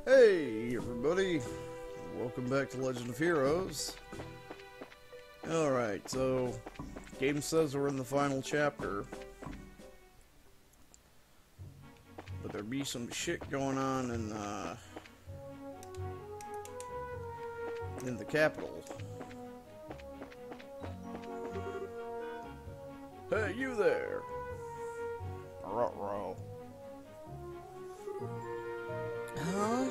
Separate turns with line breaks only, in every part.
Hey everybody, welcome back to Legend of Heroes. Alright, so game says we're in the final chapter, but there be some shit going on in the capital. Hey, you there! Ruh-roh. Huh?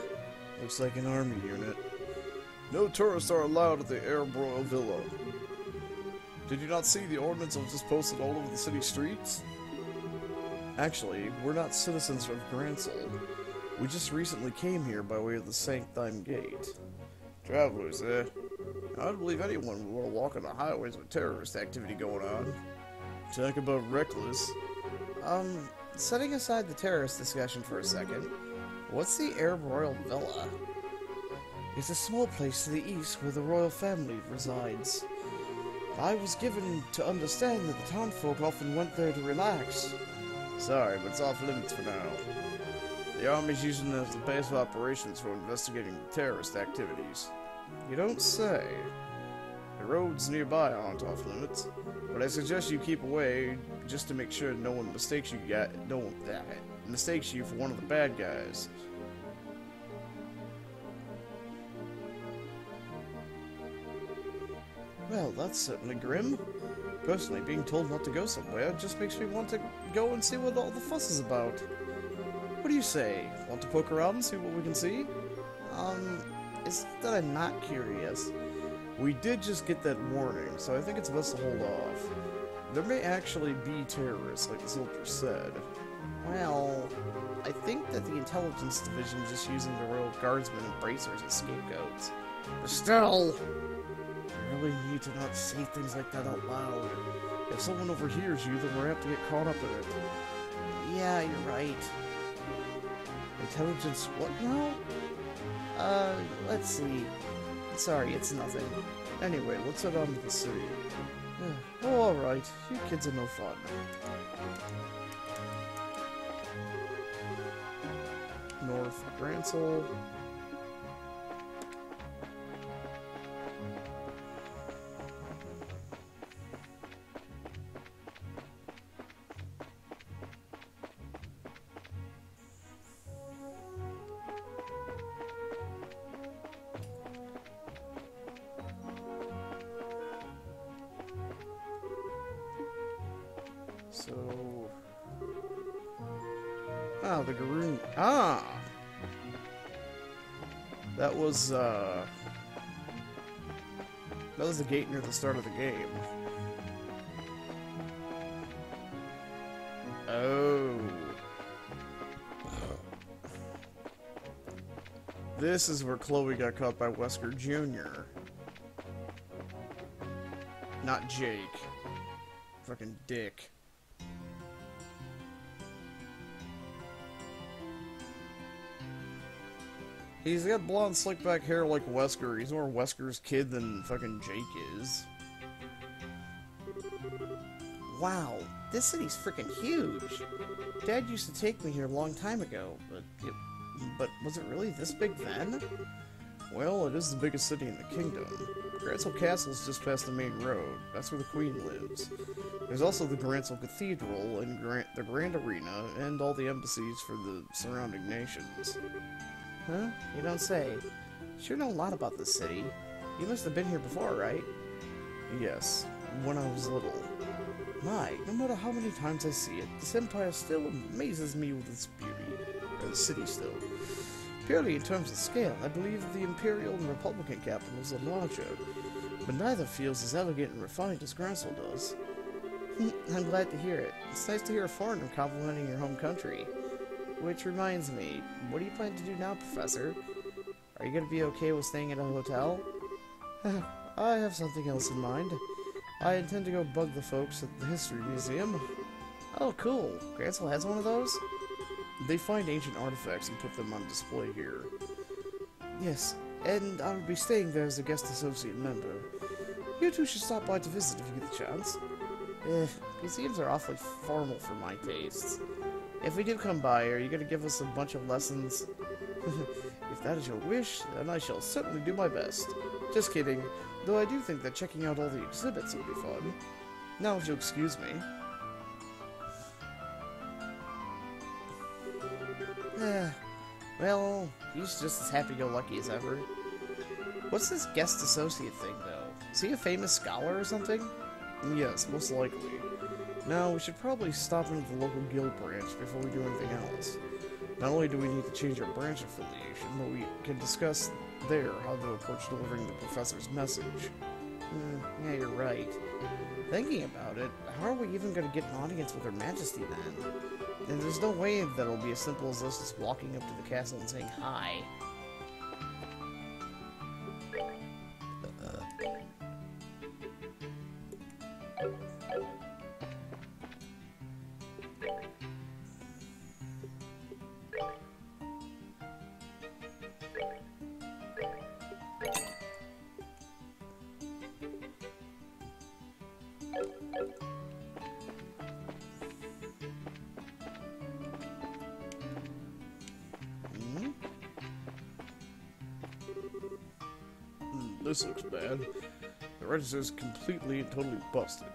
Looks like an army unit. No tourists are allowed at the Arab Royal Villa. Did you not see the ordinances just posted all over the city streets? Actually, we're not citizens of Grancel. We just recently came here by way of the Sanctime Gate. Travelers, eh? I don't believe anyone would want to walk on the highways with terrorist activity going on. Talk about reckless.
Setting aside the terrorist discussion for a second, what's the Arab Royal Villa?
It's a small place to the east where the royal family resides. I was given to understand that the townfolk often went there to relax. Sorry, but it's off limits for now. The army's using it as the base of operations for investigating terrorist activities. You don't say. The roads nearby aren't off limits, but I suggest you keep away just to make sure no one mistakes you mistakes you for one of the bad guys. Well, that's certainly grim. Personally, being told not to go somewhere just makes me want to go and see what all the fuss is about. What do you say? Want to poke around and see what we can see?
It's that I'm not curious.
We did just get that warning, so I think it's best to hold off. There may actually be terrorists, like the soldier said.
Well, I think that the intelligence division is just using the royal guardsmen and bracers as scapegoats.
But still, you really need to not say things like that out loud. If someone overhears you, then we're apt to get caught up in it.
Yeah, you're right.
Intelligence what now?
Let's see. Sorry, it's nothing.
Anyway, let's head on to the city. Oh, alright. You kids are no fun. North Grancel. So... Ah, the Garoon... Ah! That was the gate near the start of the game. Oh. This is where Chloe got caught by Wesker Jr. Not Jake. Fucking dick. He's got blonde, slick back hair like Wesker. He's more Wesker's kid than fucking Jake is.
Wow, this city's freaking huge. Dad used to take me here a long time ago, but was it really this big then?
Well, it is the biggest city in the kingdom. Grancel Castle's just past the main road. That's where the Queen lives. There's also the Grancel Cathedral and the Grand Arena and all the embassies for the surrounding nations.
Huh? You don't say. Sure know a lot about this city. You must have been here before, right?
Yes, when I was little. My, no matter how many times I see it, this empire still amazes me with its beauty. Or the city still. Purely in terms of scale, I believe the Imperial and Republican capitals are larger, but neither feels as elegant and refined as Grancel does.
I'm glad to hear it. It's nice to hear a foreigner complimenting your home country. Which reminds me, what do you plan to do now, Professor? Are you going to be okay with staying at a hotel?
I have something else in mind. I intend to go bug the folks at the History Museum.
Oh, cool. Grancel has one of those?
They find ancient artifacts and put them on display here. Yes, and I will be staying there as a guest associate member. You two should stop by to visit if you get the chance.
Museums are awfully formal for my tastes. If we do come by, are you going to give us a bunch of lessons?
If that is your wish, then I shall certainly do my best. Just kidding, though I do think that checking out all the exhibits would be fun. Now, if you'll excuse me. Well, he's just as happy-go-lucky as ever. What's this guest associate thing, though? Is he a famous scholar or something? Yes, most likely. Now, we should probably stop into the local guild branch before we do anything else. Not only do we need to change our branch affiliation, but we can discuss there how to approach delivering the professor's message. Yeah, you're right. Thinking about it, how are we even going to get an audience with Her Majesty then? And there's no way that it'll be as simple as us just walking up to the castle and saying hi. This looks bad. The register's completely and totally busted.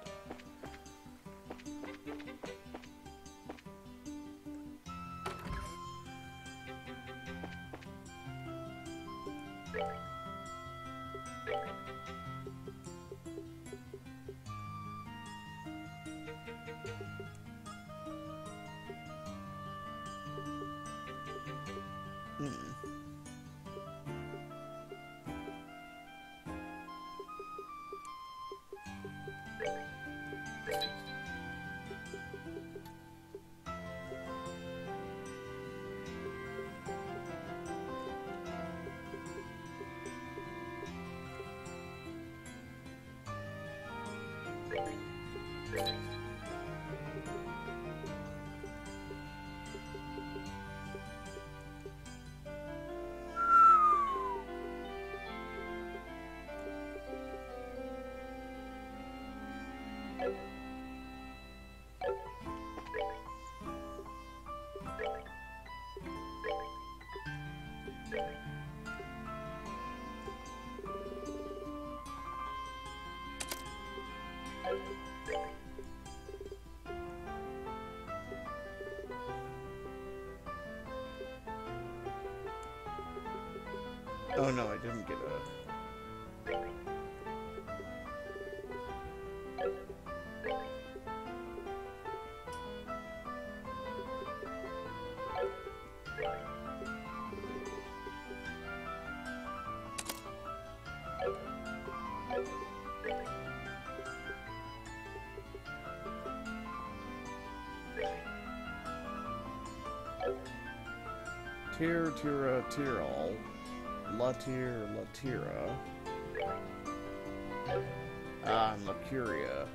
Oh no, I didn't get a... Tirol. Latira. And Lacuria.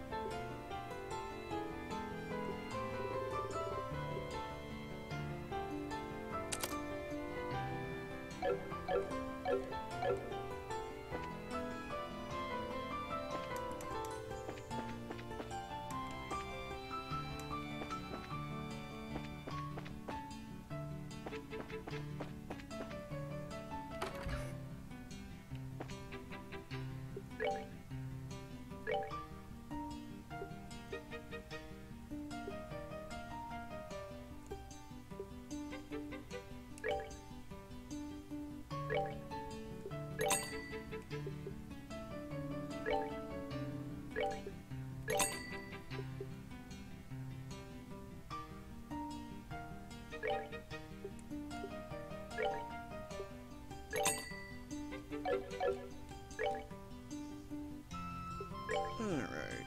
Alright.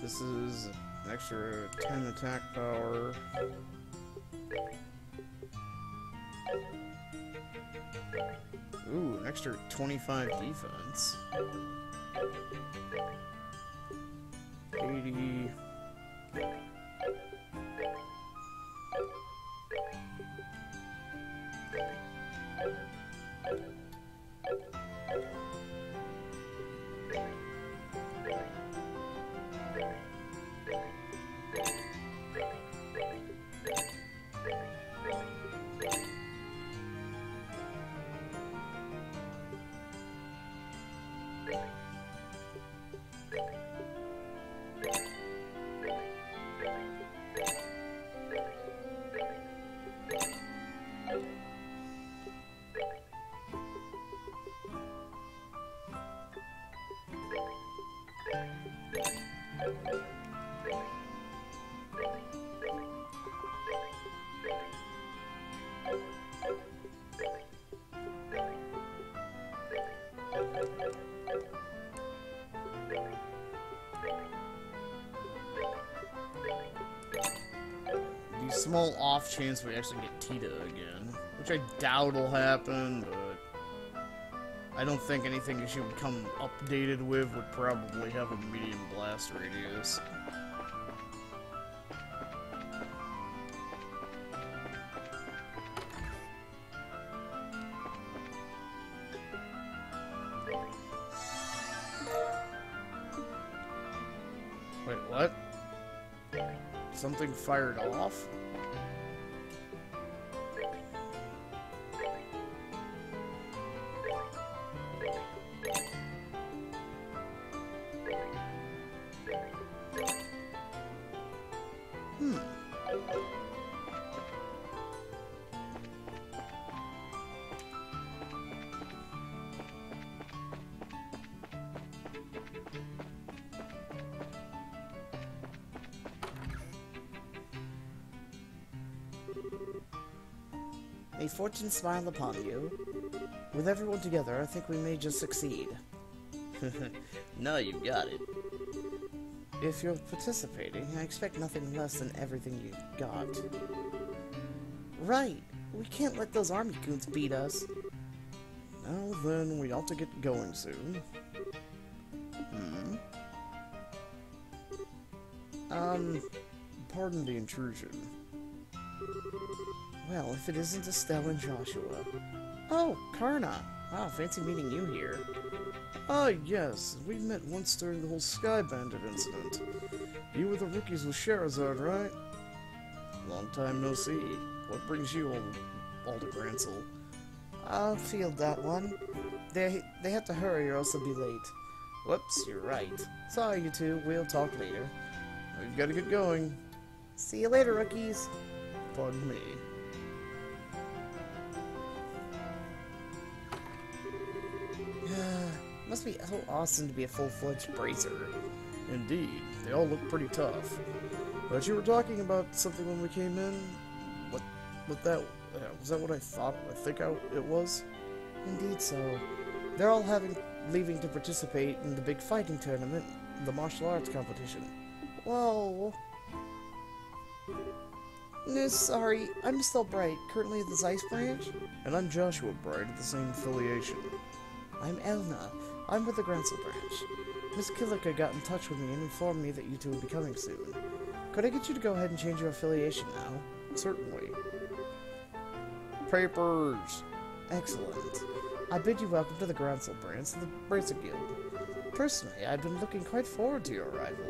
This is an extra 10 attack power. Ooh, an extra 25 defense. 80.
small off chance we actually get Tita again, which I doubt will happen, but I don't think anything she would come updated with would probably have a medium blast radius. Wait, what? Something fired off? May fortune smile upon you. With everyone together, I think we may just succeed. No, you got it. If you're participating, I expect nothing less than everything you got. Right. We can't let those army goons beat us. Well, then we ought to get going soon. Pardon the intrusion. Well, if it isn't Estelle and Joshua. Oh, Karna! Wow, fancy meeting you here. Ah, yes. We met once during the whole Sky Bandit incident. You were the rookies with Sherazard, right? Long time no see. What brings you all to Grancel? I'll field that one. They have to hurry or else they'll be late. Whoops, you're right. Sorry, you two. We'll talk later. We've got to get going. See you later, rookies. Pardon me. Must be so awesome to be a full-fledged bracer. Indeed, they all look pretty tough. But you were talking about something when we came in? What that... was that what I thought? It was? Indeed so. They're all leaving to participate in the big fighting tournament, the martial arts competition. Whoa. No, sorry. I'm Estelle Bright, currently at the Zeiss branch. And I'm Joshua Bright at the same affiliation. I'm Elna. I'm with the Grancel branch. Miss Killiker got in touch with me and informed me that you two will be coming soon. Could I get you to go ahead and change your affiliation now? Certainly. Papers! Excellent. I bid you welcome to the Grancel branch of the Bracer Guild. Personally, I've been looking quite forward to your arrival.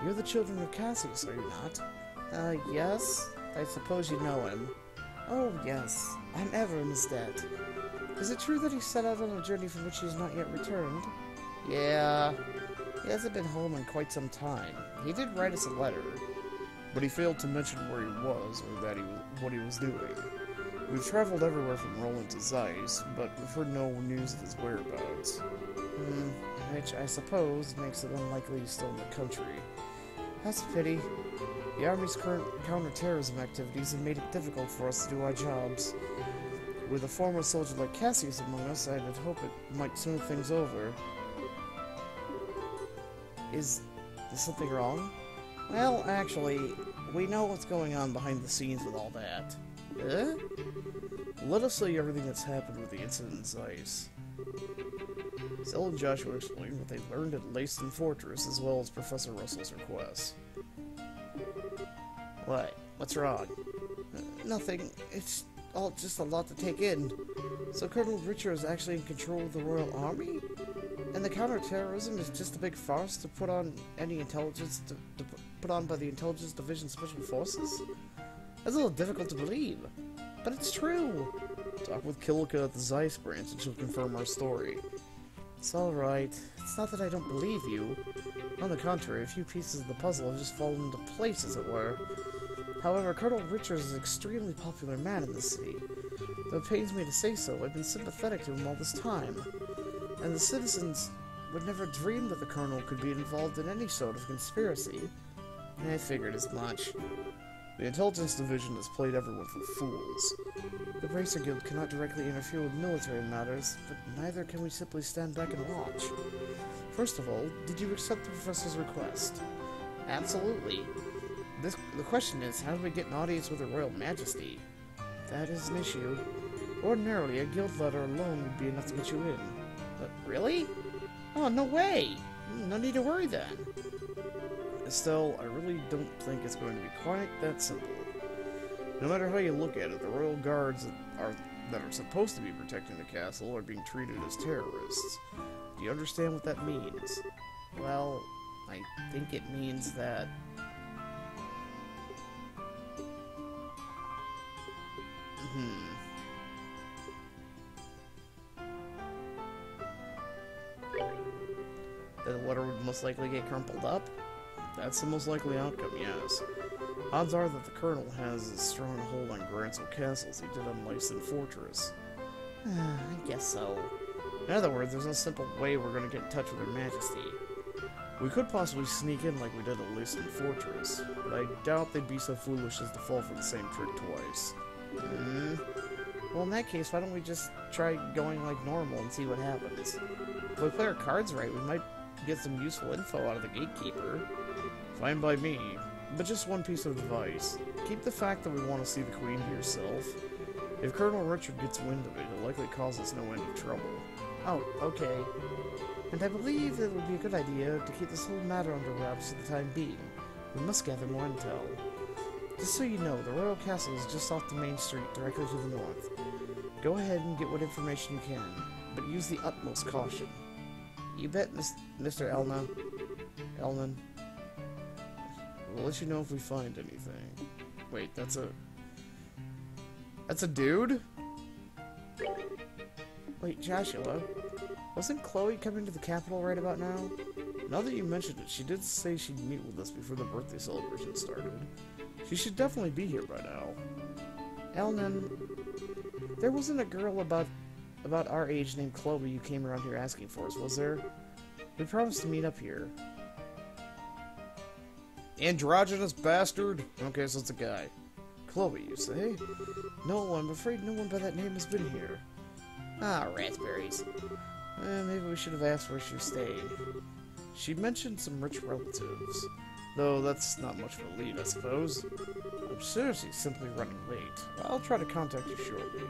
You're the children of Cassius, are you not? Yes. I suppose you know him. Oh, yes. I'm ever in his debt. Is it true that he set out on a journey from which he has not yet returned? Yeah. He hasn't been home in quite some time. He did write us a letter, but he failed to mention where he was or what he was doing. We've traveled everywhere from Roland to Zeiss, but we've heard no news of his whereabouts. Which I suppose makes it unlikely he's still in the country. That's a pity. The Army's current counter-terrorism activities have made it difficult for us to do our jobs. With a former soldier like Cassius among us, I'd hope it might smooth things over. Is something wrong? Well, actually, we know what's going on behind the scenes with all that. Let us say everything that's happened with the incident in Zeiss. Estelle and Joshua explained what they learned at Leyston Fortress, as well as Professor Russell's request. What? What's wrong? Nothing. It's all just a lot to take in. So Colonel Richer is actually in control of the Royal Army? And the counterterrorism is just a big farce to put on any intelligence to put on by the Intelligence Division Special Forces? That's a little difficult to believe, but it's true. Talk with Killiker at the Zeiss branch and she'll confirm our story. It's alright. It's not that I don't believe you. On the contrary, a few pieces of the puzzle have just fallen into place, as it were. However, Colonel Richards is an extremely popular man in the city. Though it pains me to say so, I've been sympathetic to him all this time. And the citizens would never dream that the Colonel could be involved in any sort of conspiracy. I figured as much. The Intelligence Division has played everyone for fools. The Bracer Guild cannot directly interfere with military matters, but neither can we simply stand back and watch. First of all, did you accept the Professor's request? Absolutely. The question is, how do we get an audience with Her Royal Majesty? That is an issue. Ordinarily, a guild letter alone would be enough to get you in. But really? Oh, no way! No need to worry then.
Still, I really don't think it's going to be quite that simple. No matter how you look at it, the royal guards that are supposed to be protecting the castle are being treated as terrorists. Do you understand what that means?
Well, I think it means that... The letter would most likely get crumpled up?
That's the most likely outcome, yes. Odds are that the Colonel has as strong a hold on Grancel Castle as he did on Lyson Fortress.
I guess so. In other words, there's no simple way we're going to get in touch with Her Majesty.
We could possibly sneak in like we did at Lyson Fortress, but I doubt they'd be so foolish as to fall for the same trick twice.
Well, in that case, why don't we just try going like normal and see what happens? If we play our cards right, we might get some useful info out of the Gatekeeper.
Fine by me, but just one piece of advice. Keep the fact that we want to see the Queen to yourself. If Colonel Richard gets wind of it, it'll likely cause us no end of trouble.
Oh, okay. And I believe it would be a good idea to keep this whole matter under wraps for the time being. We must gather more intel. Just so you know, the Royal Castle is just off the main street, directly to the north. Go ahead and get what information you can, but use the utmost caution. You bet, Mr. Elnan.
We'll let you know if we find anything. Wait, that's a dude?
Wait, Joshua, wasn't Chloe coming to the capital right about now?
Now that you mentioned it, she did say she'd meet with us before the birthday celebration started. She should definitely be here by now.
Elnan, there wasn't a girl about our age named Chloe you came around here asking for us, was there? We promised to meet up here.
Androgynous bastard? Okay, so it's a guy.
Chloe, you say? No, I'm afraid no one by that name has been here. Ah, raspberries. Maybe we should have asked where she was staying.
She mentioned some rich relatives. Though that's not much of a lead, I suppose. I'm seriously simply running late. I'll try to contact you shortly.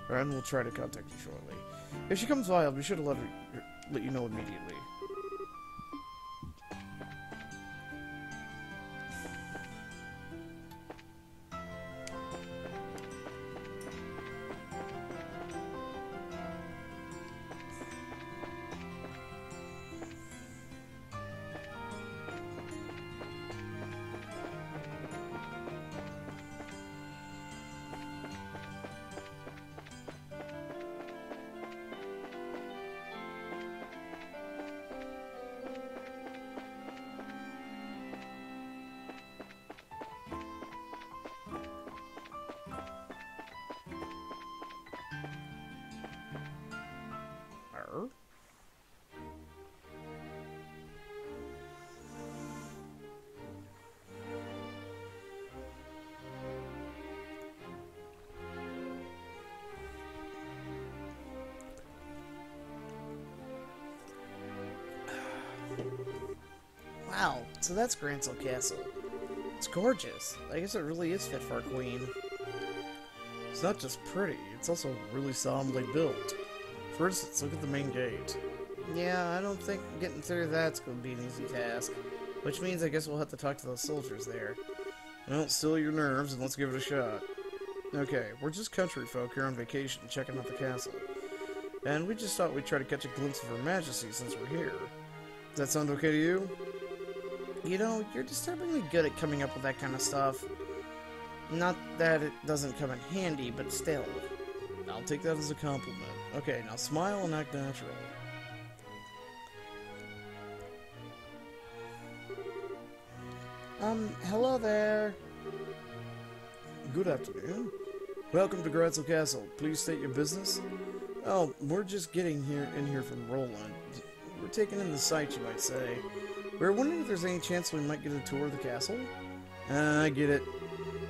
And we'll try to contact you shortly. If she comes by, I'll be sure to let you know immediately.
Wow, so that's Grancel Castle. It's gorgeous. I guess it really is fit for a queen.
It's not just pretty, it's also really solemnly built. For instance, look at the main gate.
Yeah, I don't think getting through that's going to be an easy task. Which means I guess we'll have to talk to those soldiers there.
Well, still your nerves, and let's give it a shot. Okay, we're just country folk here on vacation, checking out the castle. And we just thought we'd try to catch a glimpse of Her Majesty since we're here. Does that sound okay to you?
You know, you're disturbingly good at coming up with that kind of stuff. Not that it doesn't come in handy, but still.
I'll take that as a compliment. Okay, now smile and act natural.
Hello there.
Good afternoon. Welcome to Grancel Castle. Please state your business. Oh, we're just getting in here from Roland. We're taking in the sights, you might say. We're wondering if there's any chance we might get a tour of the castle. I get it.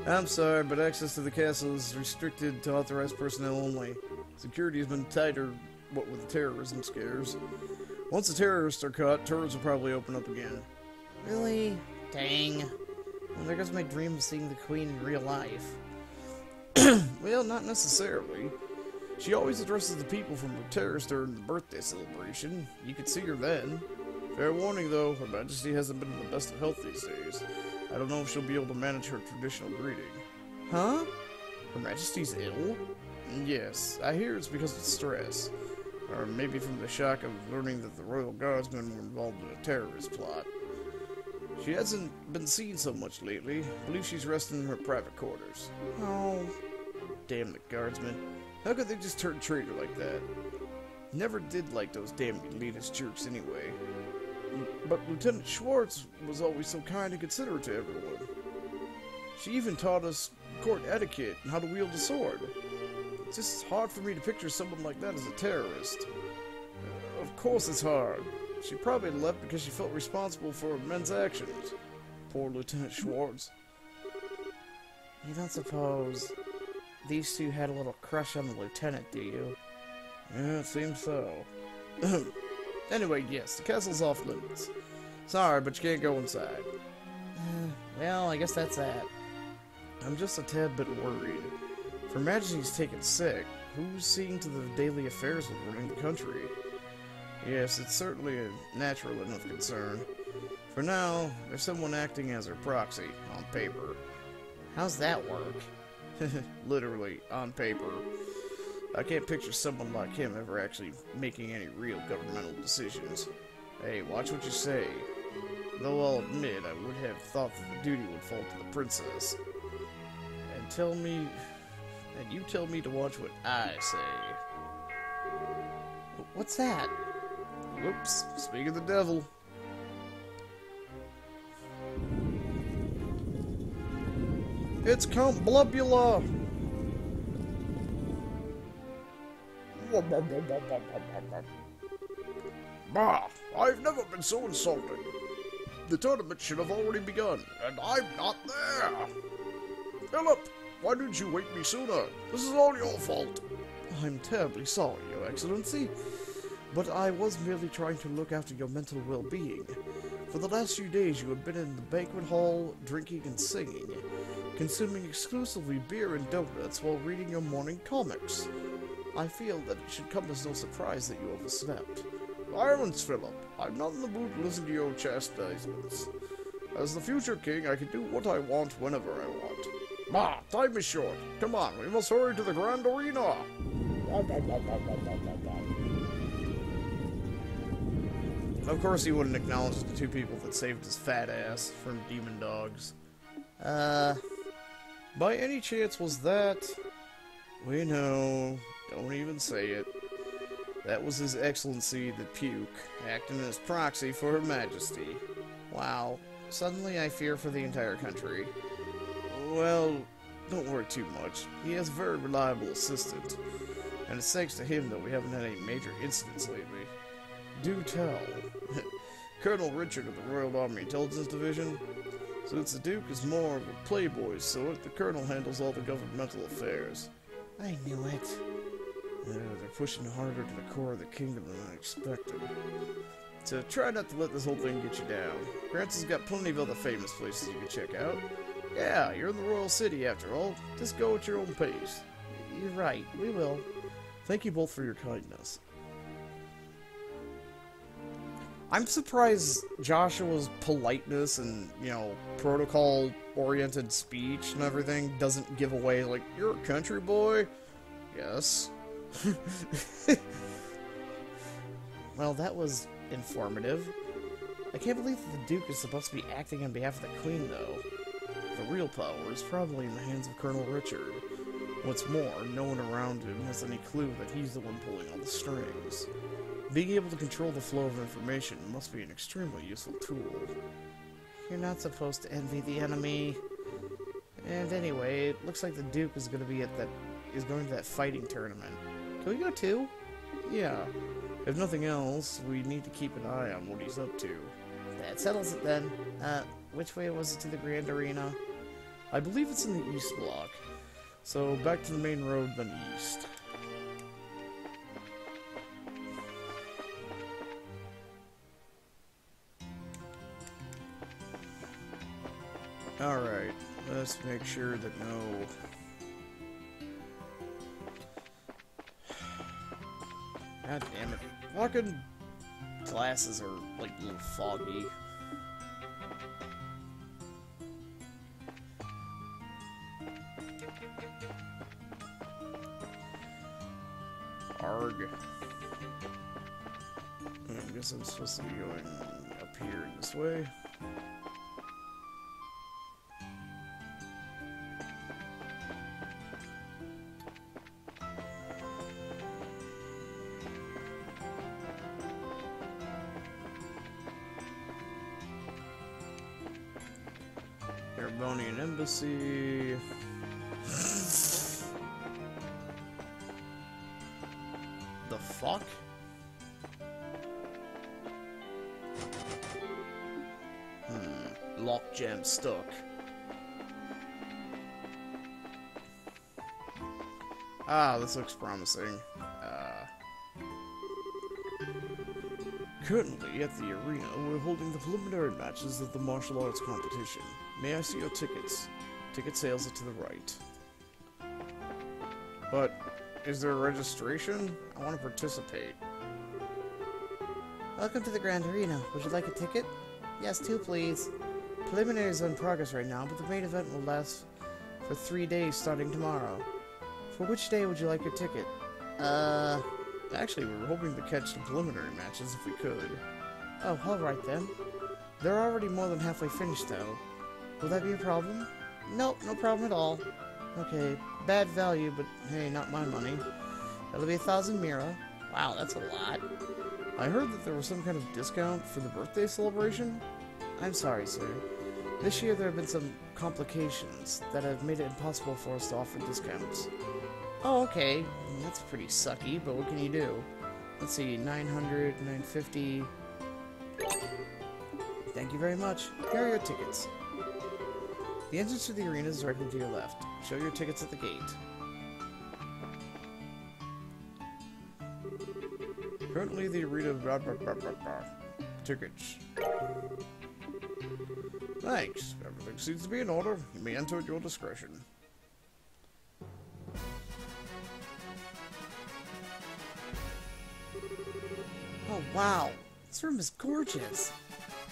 I'm sorry, but access to the castle is restricted to authorized personnel only. Security has been tighter, what with the terrorism scares. Once the terrorists are caught, tours will probably open up again.
Really? Dang. Well, there goes my dream of seeing the Queen in real life.
Well, not necessarily. She always addresses the people from her terrace during the birthday celebration. You could see her then. Fair warning, though, Her Majesty hasn't been in the best of health these days. I don't know if she'll be able to manage her traditional greeting.
Huh?
Her Majesty's ill? Yes, I hear it's because of stress. Or maybe from the shock of learning that the Royal Guardsmen were involved in a terrorist plot. She hasn't been seen so much lately. I believe she's resting in her private quarters.
Oh.
Damn the Guardsmen. How could they just turn traitor like that? Never did like those damn elitist jerks anyway. But Lieutenant Schwartz was always so kind and considerate to everyone. She even taught us court etiquette and how to wield a sword. It's just hard for me to picture someone like that as a terrorist. Of course it's hard. She probably left because she felt responsible for men's actions. Poor Lieutenant Schwartz.
You don't suppose these two had a little crush on the lieutenant, do you?
Yeah, it seems so. Anyway, yes, the castle's off limits. Sorry, but you can't go inside.
Well, I guess that's that.
I'm just a tad bit worried. If Her Majesty's taken sick, who's seeing to the daily affairs of running the country? Yes, it's certainly a natural enough concern. For now, there's someone acting as her proxy, on paper.
How's that work?
Literally, on paper. I can't picture someone like him ever actually making any real governmental decisions. Hey, watch what you say. Though I'll admit, I would have thought that the duty would fall to the princess. And you tell me to watch what I say.
What's that?
Whoops, speak of the devil. It's Count Blubula! Bah! I've never been so insulted. The tournament should have already begun, and I'm not there! Philip, why didn't you wake me sooner? This is all your fault. I'm terribly sorry, Your Excellency, but I was merely trying to look after your mental well-being. For the last few days you have been in the banquet hall, drinking and singing, consuming exclusively beer and donuts while reading your morning comics. I feel that it should come as no surprise that you overslept. Silence, Philip. I'm not in the mood to listen to your chastisements. As the future king, I can do what I want whenever I want. Ma, time is short. Come on, we must hurry to the Grand Arena. Of course he wouldn't acknowledge the two people that saved his fat ass from demon dogs. By any chance was that... We know. Don't even say it. That was His Excellency the Puke, acting as proxy for Her Majesty.
Wow. Suddenly I fear for the entire country.
Well, don't worry too much. He has a very reliable assistant. And it's thanks to him that we haven't had any major incidents lately. Do tell. Colonel Richard of the Royal Army Intelligence Division. Since the Duke is more of a playboy sort, the Colonel handles all the governmental affairs.
I knew it.
They're pushing harder to the core of the kingdom than I expected. So try not to let this whole thing get you down. Grants has got plenty of other famous places you can check out. Yeah, you're in the royal city after all. Just go at your own pace.
You're right, we will.
Thank you both for your kindness.
I'm surprised Joshua's politeness and, you know, protocol-oriented speech and everything doesn't give away, like, you're a country boy?
Yes.
Well, that was informative. I can't believe that the Duke is supposed to be acting on behalf of the Queen, though.
The real power is probably in the hands of Colonel Richard. What's more, no one around him has any clue that he's the one pulling all the strings. Being able to control the flow of information must be an extremely useful tool.
You're not supposed to envy the enemy. And anyway, it looks like the Duke is going to be going to that fighting tournament. Can we go too?
Yeah. If nothing else, we need to keep an eye on what he's up to.
That settles it then. Which way was it to the Grand Arena?
I believe it's in the East Block. So back to the main road, then east. Alright. just make sure that no... God damn it. Fucking glasses are, like, a little foggy. Arg. I guess I'm supposed to be going up here this way. Airbonian Embassy. The fuck? Lockjam stuck. Ah, this looks promising. Currently, at the arena, we're holding the preliminary matches of the martial arts competition. May I see your tickets? Ticket sales are to the right. But, is there a registration? I want to participate.
Welcome to the Grand Arena. Would you like a ticket? Yes, 2 please. Preliminaries are in progress right now, but the main event will last for 3 days starting tomorrow. For which day would you like your ticket?
Actually, we were hoping to catch the preliminary matches if we could.
Oh, alright then. They're already more than halfway finished, though. Will that be a problem? Nope, no problem at all. Okay, bad value, but hey, not my money. That'll be 1,000 Mira. Wow, that's a lot.
I heard that there was some kind of discount for the birthday celebration.
I'm sorry, sir. This year there have been some complications that have made it impossible for us to offer discounts. Oh, okay. That's pretty sucky, but what can you do? Let's see, 900, 950... Thank you very much. Here are your tickets. The entrance to the arena is directly to your left. Show your tickets at the gate.
Currently, the arena... Tickets. Thanks. Everything seems to be in order. You may enter at your discretion.
Oh, wow. This room is gorgeous.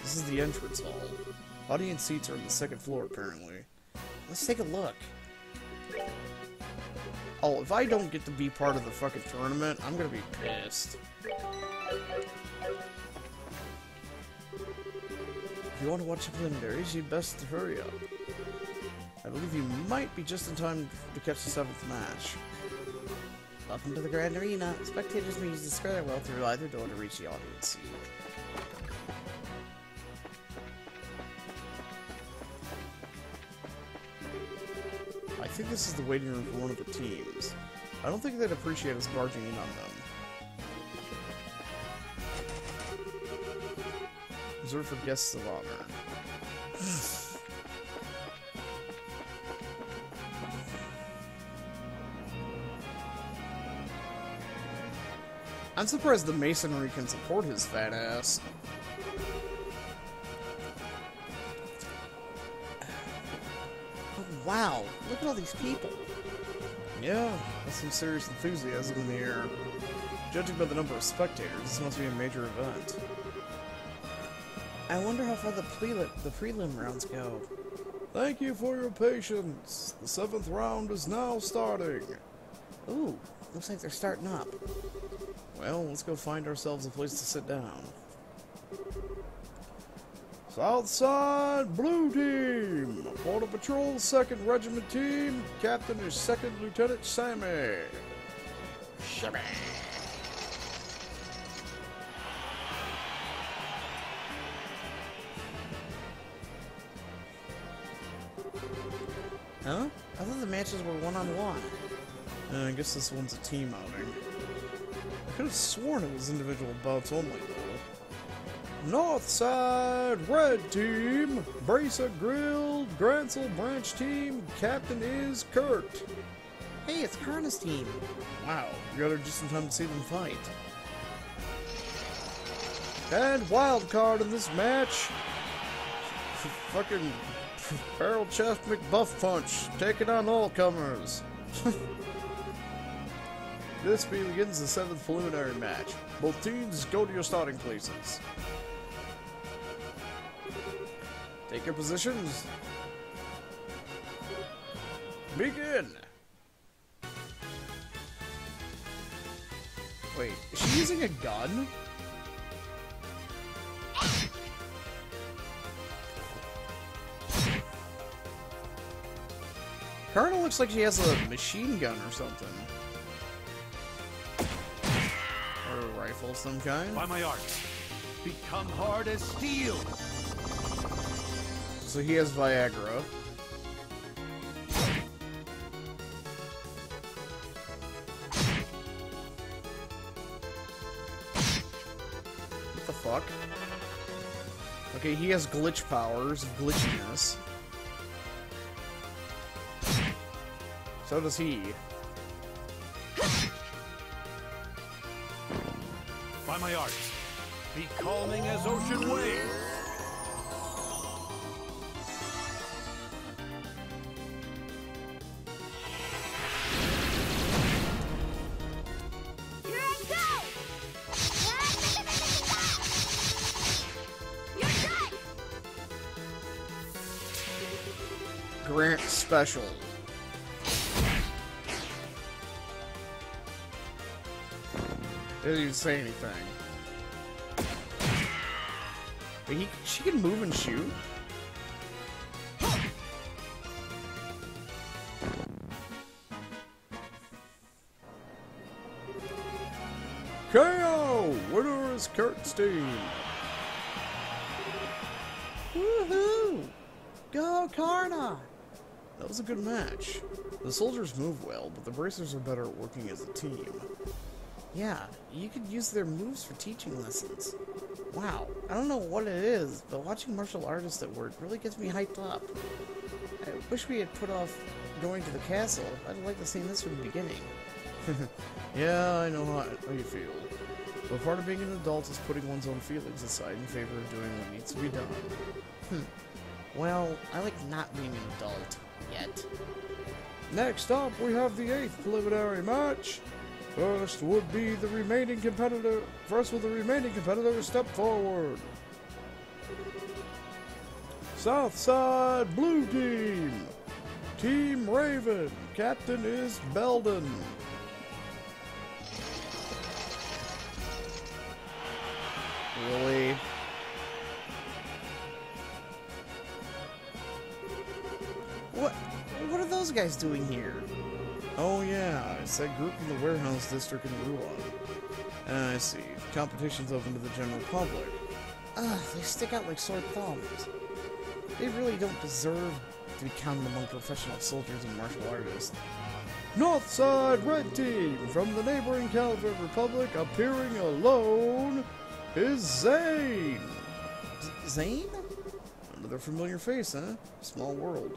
This is the entrance hall. Audience seats are on the second floor, apparently.
Let's take a look.
Oh, if I don't get to be part of the fucking tournament, I'm gonna be pissed.
If you want to watch the preliminaries, you'd best hurry up.
I believe you might be just in time to catch the 7th match.
Welcome to the Grand Arena. Spectators may use the stairwell through either door to reach the audience seat.
I think this is the waiting room for one of the teams. I don't think they'd appreciate us barging in on them. Reserved for guests of honor. I'm surprised the masonry can support his fat ass.
Oh, wow. Look at all these people.
Yeah, that's some serious enthusiasm in the air. Judging by the number of spectators, this must be a major event.
I wonder how far the prelim rounds go.
Thank you for your patience. The 7th round is now starting.
Ooh, looks like they're starting up.
Well, let's go find ourselves a place to sit down. Southside Blue Team! Border Patrol 2nd Regiment Team. Captain is 2nd Lieutenant Sammy. Sammy.
Huh? I thought the matches were one-on-one.
I guess this one's a team outing. I could have sworn it was individual bouts only, though. Northside Red Team, Bracer Grill, Gransel Branch Team, Captain is Kurt.
Hey, it's Karna's team.
Wow, we got her just in time to see them fight. And wild card in this match, fucking Barrel Chest McBuff Punch, taking on all comers. This begins the 7th preliminary match. Both teams go to your starting places. Take your positions. Begin! Wait, is she using a gun? Kinda looks like she has a machine gun or something. Or a rifle of some kind.
By my art, become hard as steel.
So he has Viagra. What the fuck? Okay, he has glitch powers of glitchiness. So does he.
By my art, be calming as ocean waves.
Here I go! You're done!
Grant Special. Didn't even say anything. But she can move and shoot? KO! Winner is Kurt Steen. Woohoo! Go Karna! That was a good match. The soldiers move well, but the bracers are better at working as a team. Yeah, you could use their moves for teaching lessons. Wow, I don't know what it is, but watching martial artists at work really gets me hyped up. I wish we had put off going to the castle. I'd like to see this from the beginning. Yeah, I know how you feel. But part of being an adult is putting one's own feelings aside in favor of doing what needs to be done.
Well, I like not being an adult yet.
Next up, we have the 8th preliminary match. First will the remaining competitor step forward. Southside Blue Team. Team Raven. Captain is Belden.
Really? What are those guys doing here?
Oh yeah, it's that group in the warehouse district in Ruan. I see. Competition's open to the general public.
Ugh, they stick out like sore thumbs. They really don't deserve to be counted among professional soldiers and martial artists.
Northside Red Team from the neighboring Calvert Republic, appearing alone is Zane.
Zane?
Another familiar face, huh? Small world.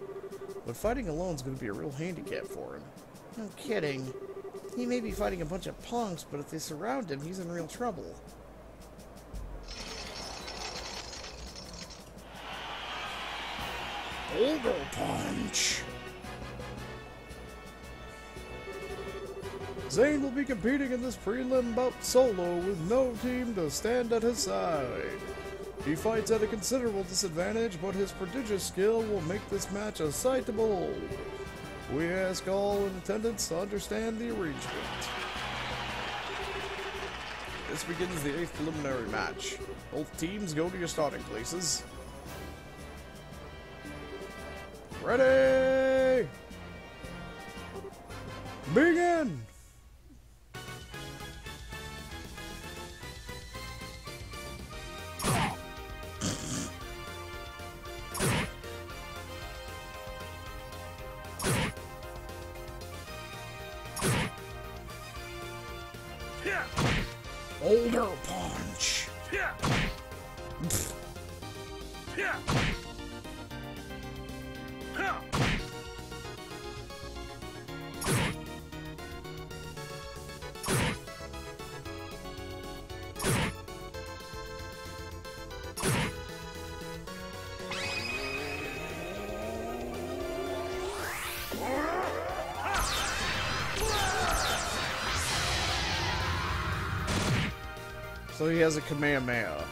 But fighting alone's gonna be a real handicap for him.
No kidding. He may be fighting a bunch of punks, but if they surround him, he's in real trouble.
Older Punch! Zane will be competing in this prelim bout solo with no team to stand at his side. He fights at a considerable disadvantage, but his prodigious skill will make this match a sight to behold. We ask all in attendance to understand the arrangement. This begins the 8th preliminary match. Both teams go to your starting places. Ready! Begin! Older Punch! So he has a Kamehameha.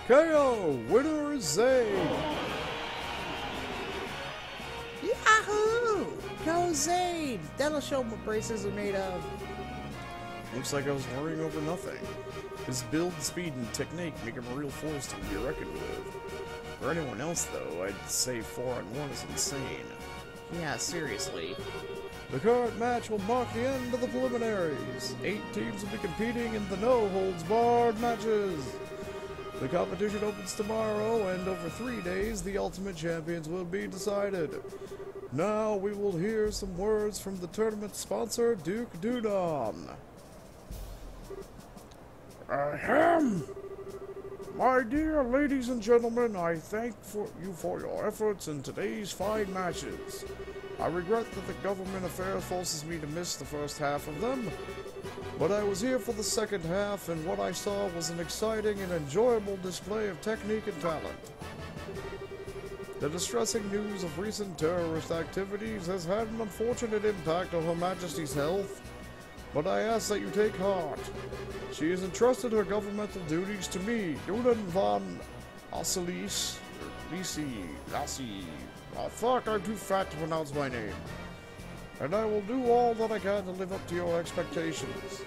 KO! Winner is Zayn!
Yahoo! Go Zayn! That'll show what braces are made of.
Looks like I was worrying over nothing. His build, speed, and technique make him a real force to be reckoned with. For anyone else, though, I'd say 4-on-1 is insane.
Yeah, seriously.
The current match will mark the end of the preliminaries. 8 teams will be competing in the no-holds-barred matches. The competition opens tomorrow, and over 3 days, the Ultimate Champions will be decided. Now we will hear some words from the tournament sponsor, Duke Dudon. Ahem! My dear ladies and gentlemen, I thank you for your efforts in today's fine matches. I regret that the government affairs forces me to miss the first half of them, but I was here for the second half, and what I saw was an exciting and enjoyable display of technique and talent. The distressing news of recent terrorist activities has had an unfortunate impact on Her Majesty's health, but I ask that you take heart. She has entrusted her governmental duties to me, Dudon von Lassie. Fuck, I'm too fat to pronounce my name. And I will do all that I can to live up to your expectations.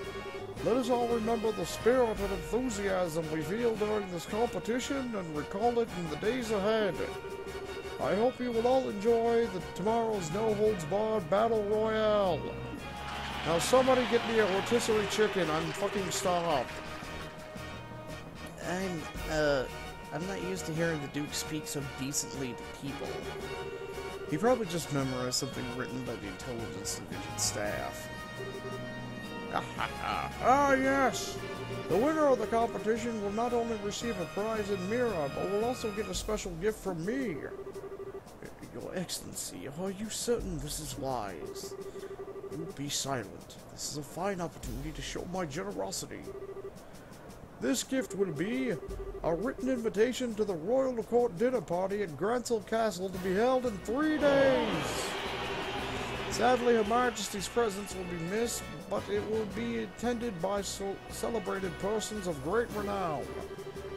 Let us all remember the spirit and enthusiasm we feel during this competition and recall it in the days ahead. I hope you will all enjoy tomorrow's No-Holds-Barred Battle Royale. Now somebody get me a rotisserie chicken, I'm fucking starved.
I'm not used to hearing the Duke speak so decently to people.
He probably just memorized something written by the Intelligence Division staff. Ah, yes! The winner of the competition will not only receive a prize in Mira, but will also get a special gift from me. Your Excellency, are you certain this is wise? You be silent. This is a fine opportunity to show my generosity. This gift will be a written invitation to the Royal Court dinner party at Grancel Castle to be held in 3 days. Sadly, Her Majesty's presence will be missed, but it will be attended by celebrated persons of great renown.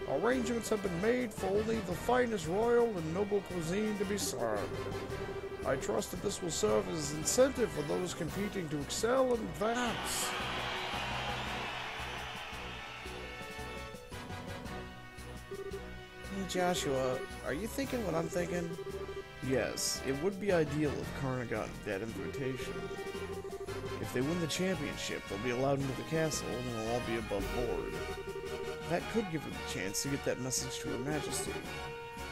Arrangements have been made for only the finest royal and noble cuisine to be served. I trust that this will serve as incentive for those competing to excel and advance.
Hey Joshua, are you thinking what I'm thinking?
Yes, it would be ideal if Karna got that invitation. If they win the championship, they'll be allowed into the castle and they'll all be above board. That could give her the chance to get that message to Her Majesty.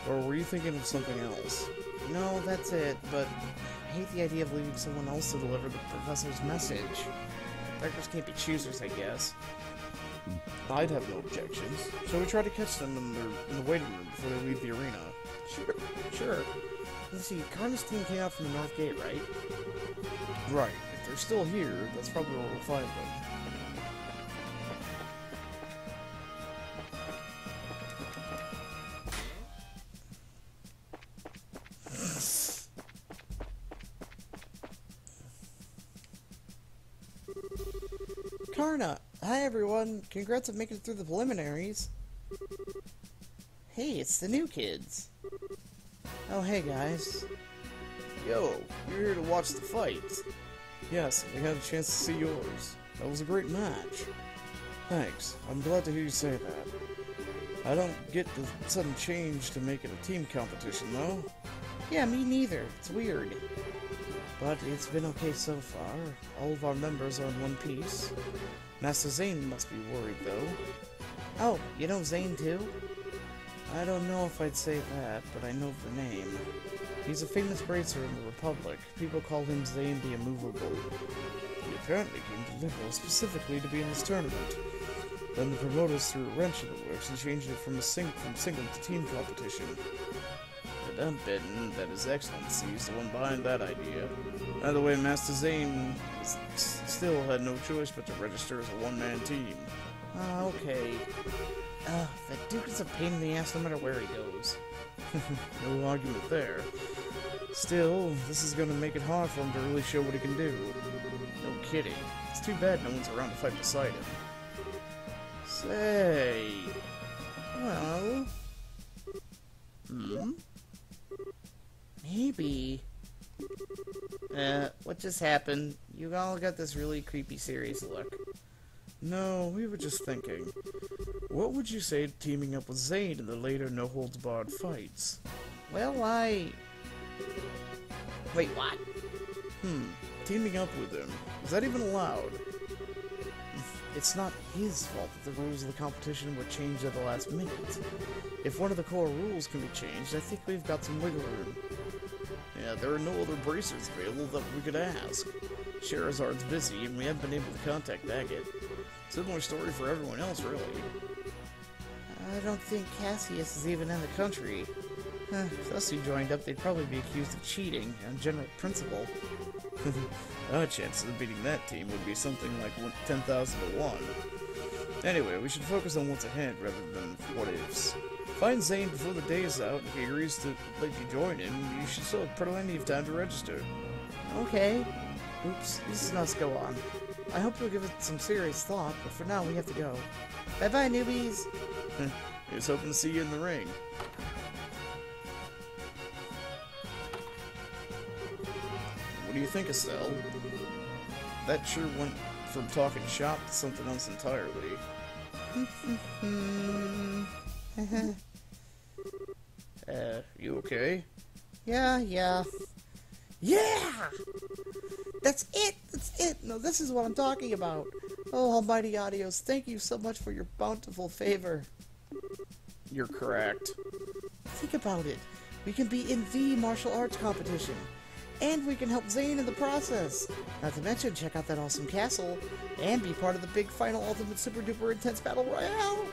Or were you thinking of something else?
No, that's it, but I hate the idea of leaving someone else to deliver the professor's message. Beggars can't be choosers, I guess.
I'd have no objections. Shall we try to catch them in the waiting room before they leave the arena?
Sure. Let's see, Karna's team came out from the North Gate, right?
Right. If they're still here, that's probably where we'll find them.
Karna! Hi everyone! Congrats on making it through the preliminaries! Hey, it's the new kids! Oh, hey guys.
Yo, you're here to watch the fights. Yes, we had a chance to see yours. That was a great match. Thanks. I'm glad to hear you say that. I don't get the sudden change to make it a team competition, though.
Yeah, me neither. It's weird.
But it's been okay so far. All of our members are in one piece. Master Zane must be worried, though.
Oh, you know Zane too?
I don't know if I'd say that, but I know the name. He's a famous racer in the Republic. People call him Zane the Immovable. He apparently came to Liberal specifically to be in this tournament. Then the promoters threw a wrench in the works and changed it from single to team competition. But I'm betting that His Excellency is the one behind that idea. By the way, Master Zane still had no choice but to register as a one-man team.
Ah, okay. That Duke is a pain in the ass no matter where he goes.
No argument there. Still, this is gonna make it hard for him to really show what he can do. No kidding. It's too bad no one's around to fight beside him. Say... Well... Maybe... what just happened? You all got this really creepy, serious look. No, we were just thinking. What would you say to teaming up with Zane in the later no-holds-barred fights? Well, Wait, what? Teaming up with him. Is that even allowed? It's not his fault that the rules of the competition were changed at the last minute. If one of the core rules can be changed, I think we've got some wiggle room. Yeah, there are no other bracers available that we could ask. Sherazard's busy, and we haven't been able to contact Daggett. Similar story for everyone else, really. I don't think Cassius is even in the country. If those two joined up, they'd probably be accused of cheating on general principle. Our chances of beating that team would be something like 10,000 to 1. Anyway, we should focus on what's ahead rather than what-ifs. Find Zane before the day is out, and if he agrees to let you join him, you should still have plenty of time to register. Okay. Oops, this must go on. I hope you'll give it some serious thought, but for now we have to go. Bye-bye, newbies! Here's hoping to see you in the ring. What do you think, Estelle? That sure went from talking shop to something else entirely. You okay? Yeah! Yeah! That's it! No, this is what I'm talking about. Oh, almighty Adios, thank you so much for your bountiful favor. You're correct. Think about it. We can be in the martial arts competition. And we can help Zane in the process. Not to mention, check out that awesome castle. And be part of the big final ultimate super duper intense battle royale.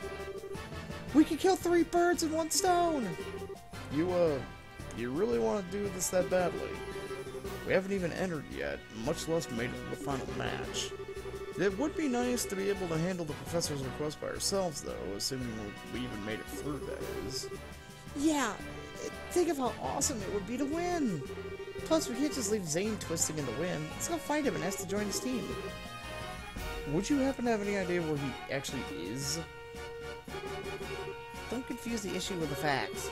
We can kill 3 birds in 1 stone. You really want to do this that badly? We haven't even entered yet, much less made it to the final match. It would be nice to be able to handle the professor's request by ourselves, though, assuming we even made it through, that is. Yeah, think of how awesome it would be to win! Plus, we can't just leave Zane twisting in the wind. Let's go find him and ask to join his team. Would you happen to have any idea where he actually is? Don't confuse the issue with the facts.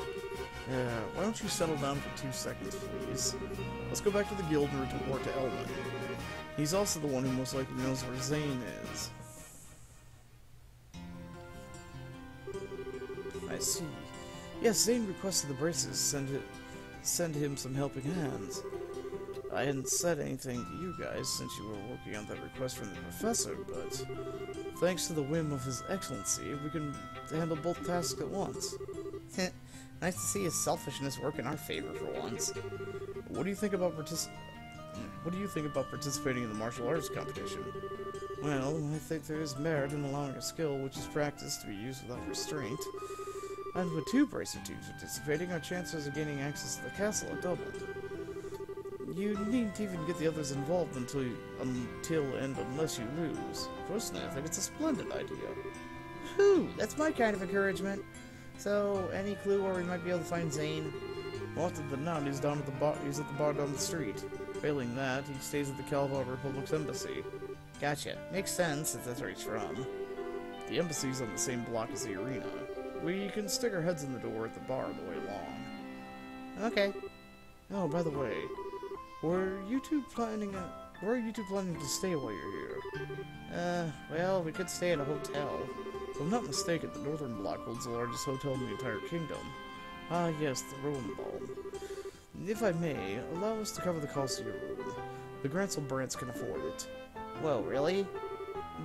Why don't you settle down for 2 seconds, please? Let's go back to the guild and report to Elman. He's also the one who most likely knows where Zane is. I see. Yes, Zane requested the braces. Send him some helping hands. I hadn't said anything to you guys since you were working on that request from the professor, but thanks to the whim of His Excellency, we can handle both tasks at once. Nice to see his selfishness work in our favor for once. What do you think about participating in the martial arts competition? Well, I think there is merit in allowing a skill which is practiced to be used without restraint. And with 2 bracer teams participating, our chances of gaining access to the castle are doubled. You needn't even get the others involved until and unless you lose. Personally, I think it's a splendid idea. Whew, that's my kind of encouragement. So, any clue where we might be able to find Zane? More often than not, he's at the bar down the street. Failing that, he stays at the Calvar Republic's embassy. Gotcha. Makes sense, if that's where he's from. The embassy's on the same block as the arena. We can stick our heads in the door at the bar on the way along. Okay. Oh, by the way, where are you two planning to stay while you're here? Well, we could stay at a hotel. If I'm not mistaken, the northern block holds the largest hotel in the entire kingdom. Ah, yes, the Rosenbaum. If I may, allow us to cover the cost of your room. The Grancel Brants can afford it. Whoa, really?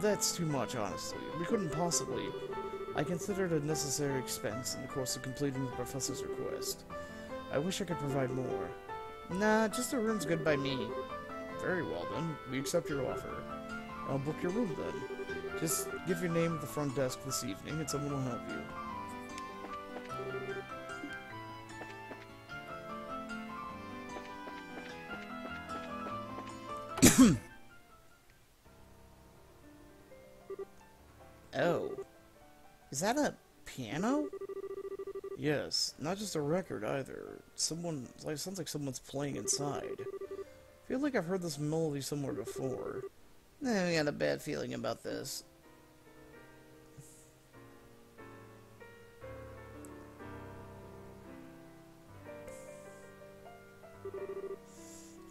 That's too much, honestly. We couldn't possibly. I consider it a necessary expense in the course of completing the professor's request. I wish I could provide more. Nah, just a room's good by me. Very well, then. We accept your offer. I'll book your room, then. Just give your name at the front desk this evening, and someone will help you. Oh. Is that a piano? Yes, not just a record either. Someone, like, sounds like someone's playing inside. I feel like I've heard this melody somewhere before.
I got a bad feeling about this.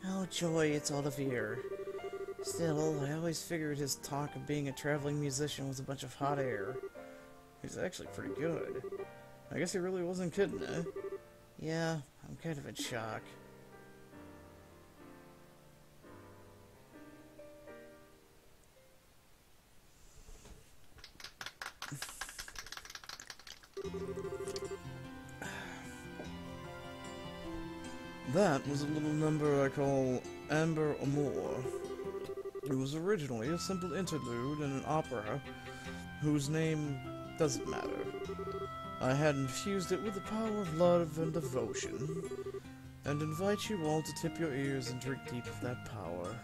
Oh joy, it's Olivier. Still, I always figured his talk of being a traveling musician was a bunch of hot air.
He's actually pretty good. I guess he really wasn't kidding, eh?
Yeah, I'm kind of in shock.
That was a little number I call Amber Amour. It was originally a simple interlude in an opera whose name doesn't matter. I had infused it with the power of love and devotion, and invite you all to tip your ears and drink deep of that power.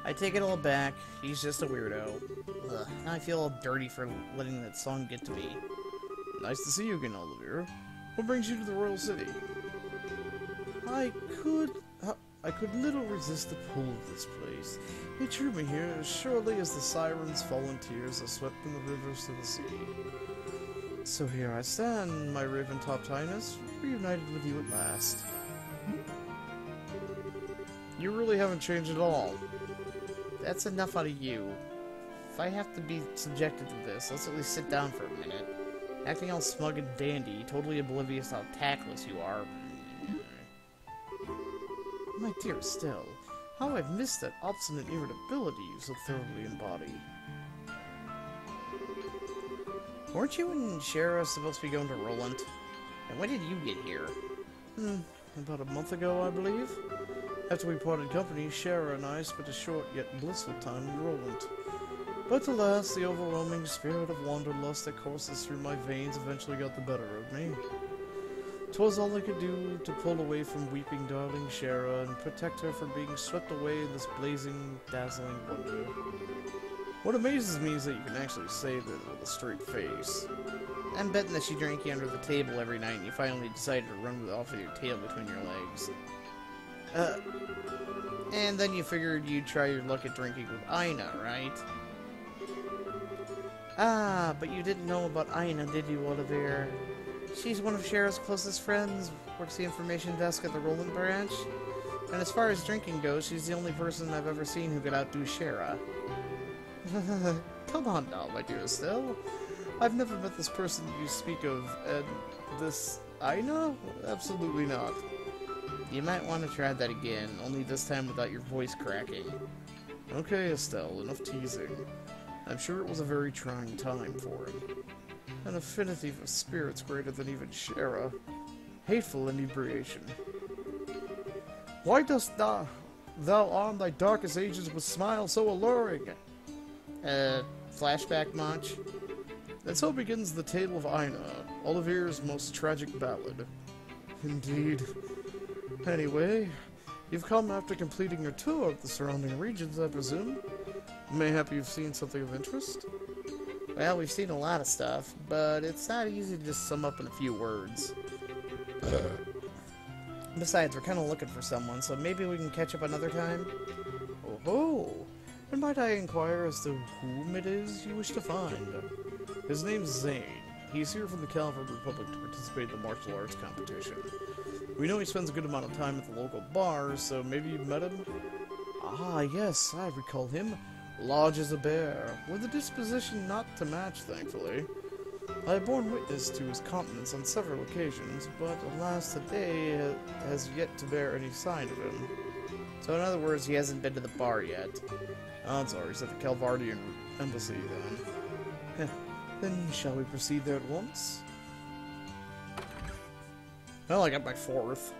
I take it all back. He's just a weirdo. Ugh, now I feel all dirty for letting that song get to me.
Nice to see you again, Olivier. What brings you to the Royal City?
I could little resist the pull of this place.
It drew me here as surely as the sirens' fallen tears are swept in the rivers to the sea. So here I stand, my raven-topped highness, reunited with you at last. You really haven't changed at all.
That's enough out of you. If I have to be subjected to this, let's at least sit down for a minute. Acting all smug and dandy, totally oblivious how tactless you are.
My dear Estelle, how I've missed that obstinate irritability you so thoroughly embody.
Weren't you and Shara supposed to be going to Roland? And when did you get here?
About a month ago, I believe. After we parted company, Shara and I spent a short yet blissful time in Roland. But alas, the overwhelming spirit of wanderlust that courses through my veins eventually got the better of me. 'Twas all I could do to pull away from weeping darling Shara and protect her from being swept away in this blazing, dazzling wonder. What amazes me is that you can actually say that with a straight face.
I'm betting that she drank you under the table every night and you finally decided to run off with your tail between your legs. And then you figured you'd try your luck at drinking with Aina, right? Ah, but you didn't know about Aina, did you, Olivier? She's one of Shara's closest friends, works the information desk at the Roland branch. And as far as drinking goes, she's the only person I've ever seen who could outdo Shara.
Come on now, my dear Estelle. I've never met this person you speak of, and this Aina? Absolutely not.
You might want to try that again, only this time without your voice cracking.
Okay, Estelle, enough teasing. I'm sure it was a very trying time for him. An affinity for spirits greater than even Shara. Hateful inebriation. Why dost thou arm thy darkest ages with smiles so alluring?
Flashback much?
And so begins the tale of Aina, Olivier's most tragic ballad. Indeed. Anyway, you've come after completing your tour of the surrounding regions, I presume? Mayhap you've seen something of interest?
Well, we've seen a lot of stuff, but it's not easy to just sum up in a few words. Besides, we're kind of looking for someone, so maybe we can catch up another time?
Oh-ho! And might I inquire as to whom it is you wish to find? His name's Zane. He's here from the Calvin Republic to participate in the martial arts competition. We know he spends a good amount of time at the local bars, so maybe you've met him? Ah, yes, I recall him. Large as a bear, with a disposition not to match, thankfully. I have borne witness to his countenance on several occasions, but alas, today has yet to bear any sign of him.
So in other words, he hasn't been to the bar yet.
Odds are he's at the Calvardian embassy, then. Then shall we proceed there at once? Well, I got my fourth.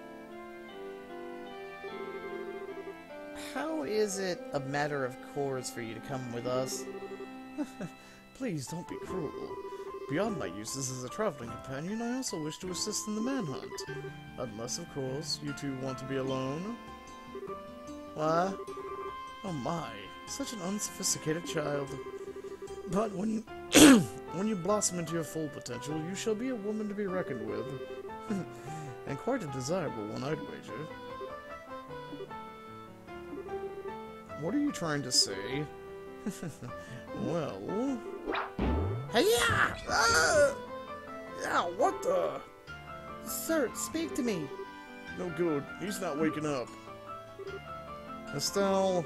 How is it a matter of course for you to come with us?
Please, don't be cruel. Beyond my uses as a traveling companion, I also wish to assist in the manhunt. Unless, of course, you two want to be alone.
What?
Oh my, such an unsophisticated child. But when When you blossom into your full potential, you shall be a woman to be reckoned with. And quite a desirable one, I'd wager. What are you trying to say? Well...
Hey-ya! Yeah, what the? Sir, speak to me.
No good. He's not waking up. Estelle,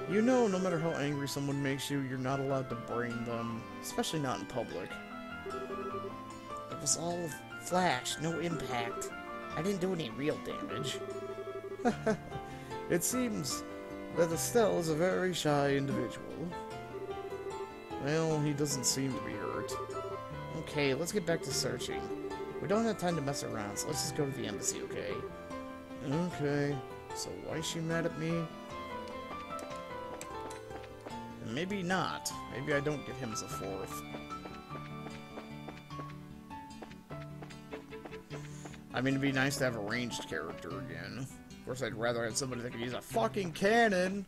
you know no matter how angry someone makes you, you're not allowed to brain them. Especially not in public.
It was all flash, no impact. I didn't do any real damage.
It seems that Estelle is a very shy individual. Well, he doesn't seem to be hurt.
Okay, let's get back to searching. We don't have time to mess around, so let's just go to the embassy, okay?
Okay, so why is she mad at me? Maybe not. Maybe I don't get him as a fourth. I mean, it'd be nice to have a ranged character again. Of course, I'd rather have somebody that could use a fucking cannon.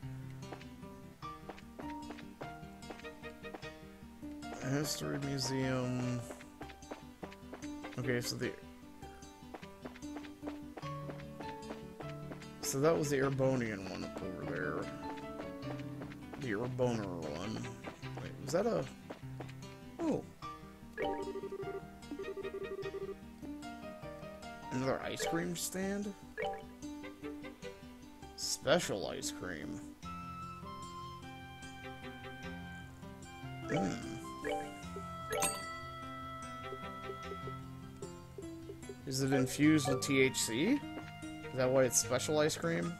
History Museum. Okay, so that was the Erebonian one up over there. The Ereboner one. Wait, was that a... Oh. Another ice cream stand? Special ice cream. Is it infused with THC? Is that why it's special ice cream?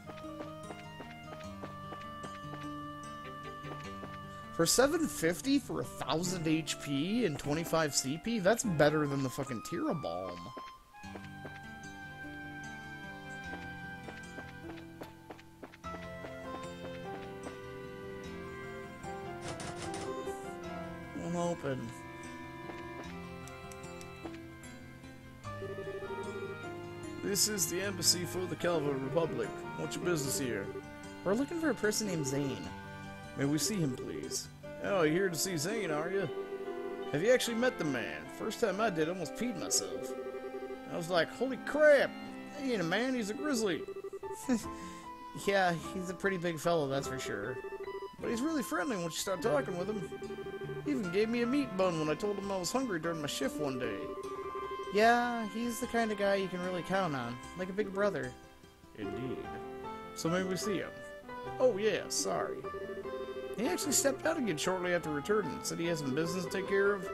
For $7.50 for 1,000 HP and 25 CP? That's better than the fucking Tira Balm. Won't open. This is the embassy for the Calva Republic. What's your business here?
We're looking for a person named Zane.
May we see him, please? Oh, you're here to see Zane, are you? Have you actually met the man? First time I did, I almost peed myself. I was like, holy crap! He ain't a man, he's a grizzly.
Yeah, he's a pretty big fellow, that's for sure.
But he's really friendly once you start talking with him. He even gave me a meat bun when I told him I was hungry during my shift one day.
Yeah, he's the kind of guy you can really count on, like a big brother.
Indeed. So maybe we see him. Oh yeah, sorry. He actually stepped out again shortly after returning. Said he has some business to take care of.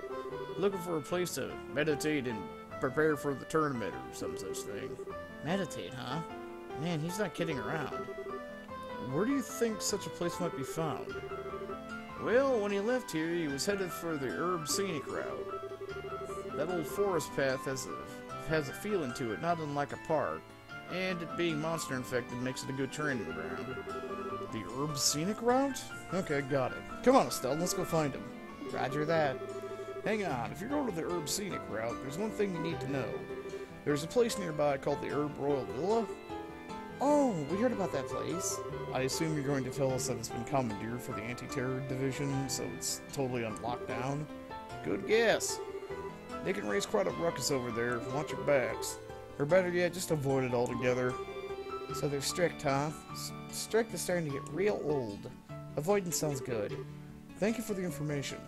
Looking for a place to meditate and prepare for the tournament or some such thing.
Meditate, huh? Man, he's not kidding around.
Where do you think such a place might be found? Well, when he left here, he was headed for the Herb Scenic route. That old forest path has a feeling to it, not unlike a park. And it being monster infected makes it a good training ground. The Herb Scenic route? Okay, got it. Come on, Estelle, let's go find him.
Roger that.
Hang on, if you're going to the Herb Scenic route, there's one thing you need to know. There's a place nearby called the Herb Royal Villa.
Oh, we heard about that place.
I assume you're going to tell us that it's been commandeered for the anti-terror division, so it's totally on lockdown? Good guess. They can raise quite a ruckus over there. Watch your backs. Or better yet, just avoid it altogether.
So they're strict, huh? Strict is starting to get real old. Avoidance sounds good.
Thank you for the information.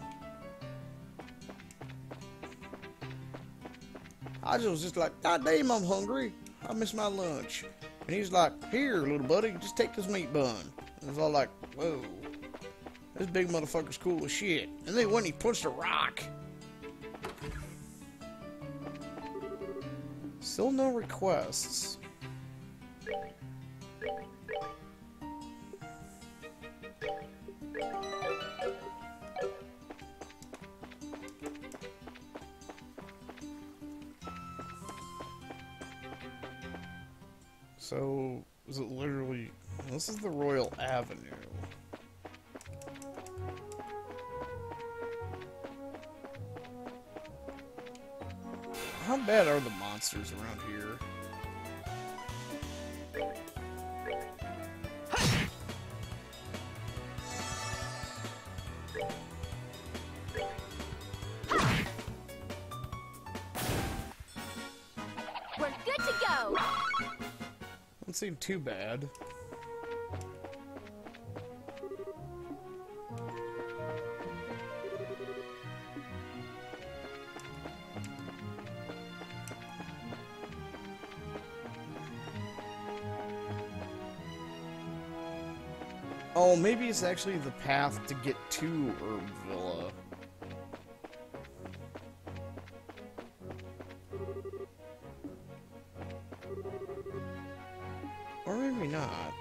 I was just like, God damn, I'm hungry. I miss my lunch. And he's like, here, little buddy, just take this meat bun. And I was all like, whoa. This big motherfucker's cool as shit. And then when he punched a rock. Still no requests. So, is it literally... This is the Royal Avenue. How bad are the monsters around here?
We're good to go!
Don't seem too bad. Oh, maybe it's actually the path to get to Herb Villa. Or maybe not.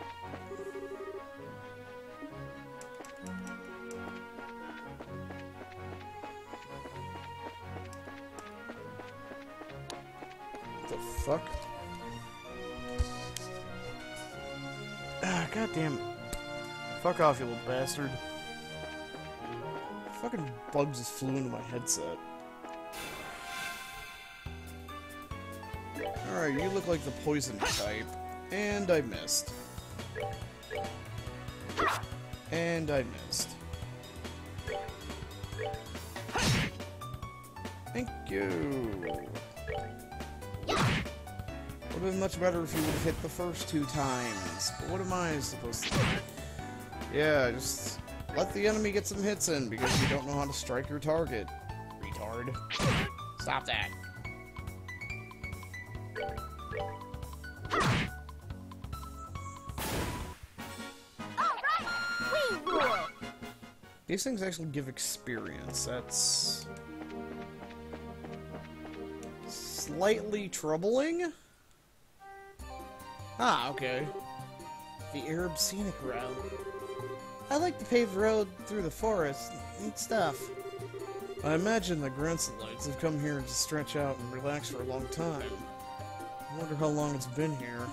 What the fuck? Ah, goddamn. Fuck off, you little bastard. Fucking bugs just flew into my headset. Alright, you look like the poison type. And I missed. And I missed. Thank you. Would have been much better if you would have hit the first 2 times. But what am I supposed to do? Yeah, just let the enemy get some hits in because you don't know how to strike your target. Retard. Stop that.
Alright! We rule!
These things actually give experience. That's slightly troubling. Ah, okay. The Arab Scenic Route. I like the paved road through the forest. Neat stuff. I imagine the Grenselites have come here to stretch out and relax for a long time. I wonder how long it's been here.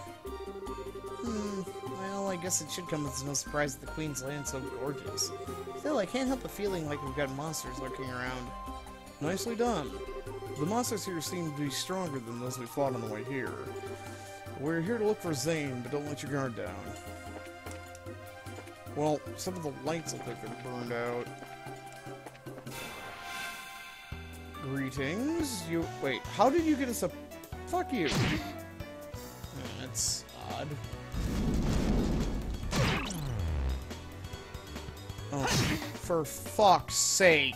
Well, I guess it should come as no surprise that the Queen's Land's so gorgeous. Still, I can't help but feeling like we've got monsters lurking around. Nicely done. The monsters here seem to be stronger than those we fought on the way here. We're here to look for Zane, but don't let your guard down. Well, some of the lights look like they're burned out. Greetings. You... Wait, how did you get us a... Fuck you. That's odd. Oh, for fuck's sake.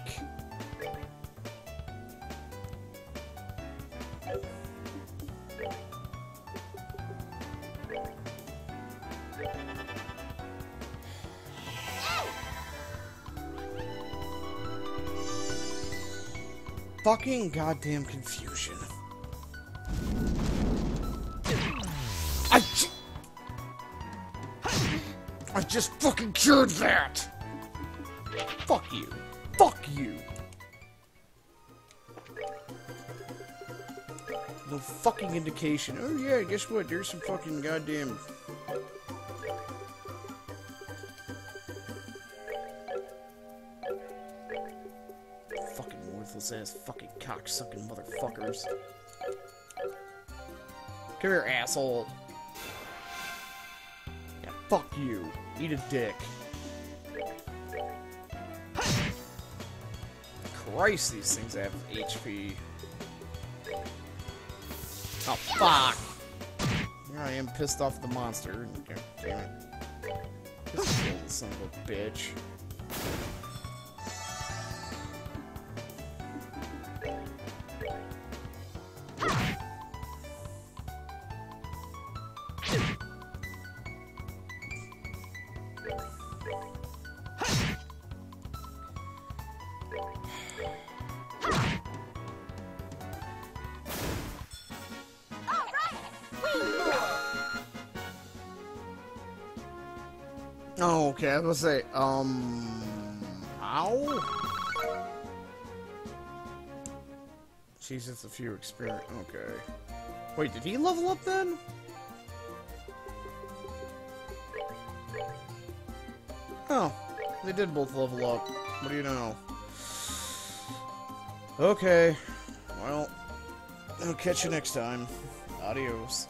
Fucking goddamn confusion. I just fucking cured that! Fuck you. Fuck you. No fucking indication. Oh yeah, guess what? There's some fucking goddamn... Fucking worthless ass fucking cocksucking motherfuckers. Come here, asshole. Yeah, fuck you. Eat a dick. Christ, these things have HP. Oh, fuck! Here I am pissed off at the monster. God damn it. This little son of a bitch. Oh, okay, I was gonna say, how? She's just a few experience. Okay. Wait, did he level up then? Oh, they did both level up. What do you know? Okay. Well, I'll catch you next time. Adios.